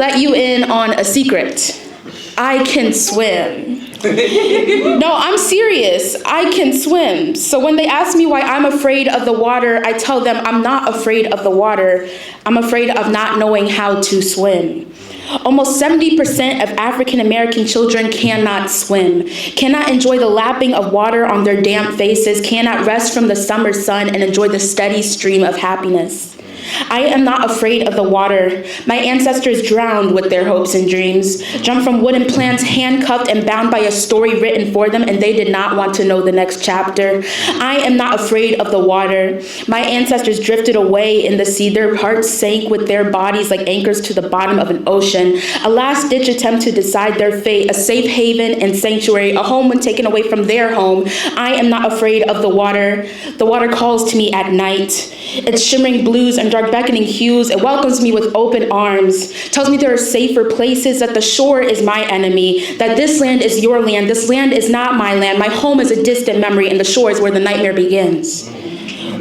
let you in on a secret. I can swim. No, I'm serious. I can swim. So when they ask me why I'm afraid of the water, I tell them I'm not afraid of the water. I'm afraid of not knowing how to swim. Almost 70% of African American children cannot swim, cannot enjoy the lapping of water on their damp faces, cannot rest from the summer sun and enjoy the steady stream of happiness. I am not afraid of the water. My ancestors drowned with their hopes and dreams, jumped from wooden planks, handcuffed and bound by a story written for them, and they did not want to know the next chapter. I am not afraid of the water. My ancestors drifted away in the sea. Their hearts sank with their bodies like anchors to the bottom of an ocean. A last-ditch attempt to decide their fate, a safe haven and sanctuary, a home when taken away from their home. I am not afraid of the water. The water calls to me at night. Its shimmering blues and dark beckoning hues, it welcomes me with open arms, tells me there are safer places, that the shore is my enemy, that this land is your land, this land is not my land, my home is a distant memory, and the shore is where the nightmare begins.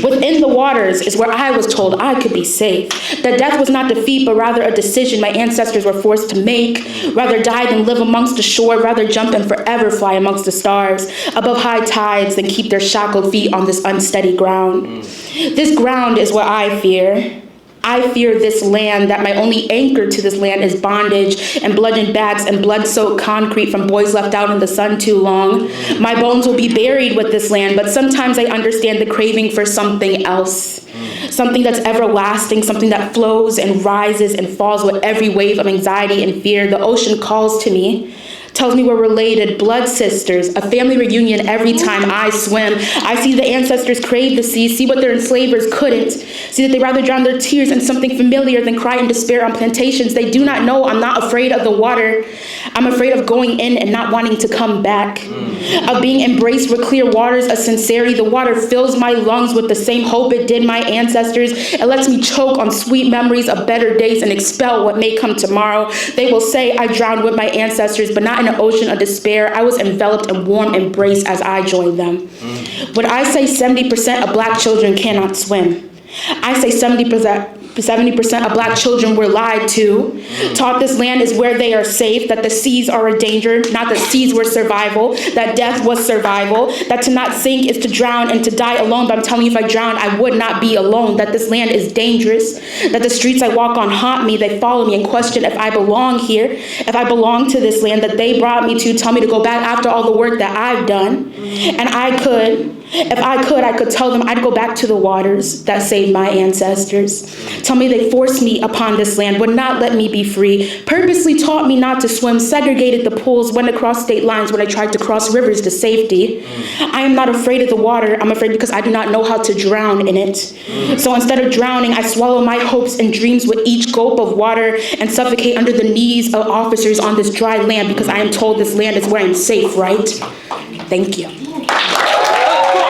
Within the waters is where I was told I could be safe, that death was not defeat, but rather a decision my ancestors were forced to make, rather die than live amongst the shore, rather jump and forever fly amongst the stars, above high tides than keep their shackled feet on this unsteady ground. This ground is what I fear. I fear this land, that my only anchor to this land is bondage and bludgeon backs and blood-soaked concrete from boys left out in the sun too long. My bones will be buried with this land, but sometimes I understand the craving for something else. Something that's everlasting, something that flows and rises and falls with every wave of anxiety and fear. The ocean calls to me, tells me we're related, blood sisters, a family reunion every time I swim. I see the ancestors crave the sea, see what their enslavers couldn't, see that they rather drown their tears in something familiar than cry in despair on plantations. They do not know I'm not afraid of the water. I'm afraid of going in and not wanting to come back, of being embraced with clear waters of sincerity. The water fills my lungs with the same hope it did my ancestors. It lets me choke on sweet memories of better days and expel what may come tomorrow. They will say I drowned with my ancestors, but not in an ocean of despair. I was enveloped in warm embrace as I joined them. When I say 70% of Black children cannot swim, I say 70% of Black children were lied to, taught this land is where they are safe, that the seas are a danger, not that seas were survival, that death was survival, that to not sink is to drown and to die alone. But I'm telling you, if I drown, I would not be alone, that this land is dangerous, that the streets I walk on haunt me, they follow me and question if I belong here, if I belong to this land that they brought me to, tell me to go back after all the work that I've done. And if I could tell them I'd go back to the waters that saved my ancestors. Tell me they forced me upon this land, would not let me be free, purposely taught me not to swim, segregated the pools, went across state lines when I tried to cross rivers to safety. I am not afraid of the water. I'm afraid because I do not know how to drown in it. So instead of drowning, I swallow my hopes and dreams with each gulp of water and suffocate under the knees of officers on this dry land because I am told this land is where I'm safe, right? Thank you.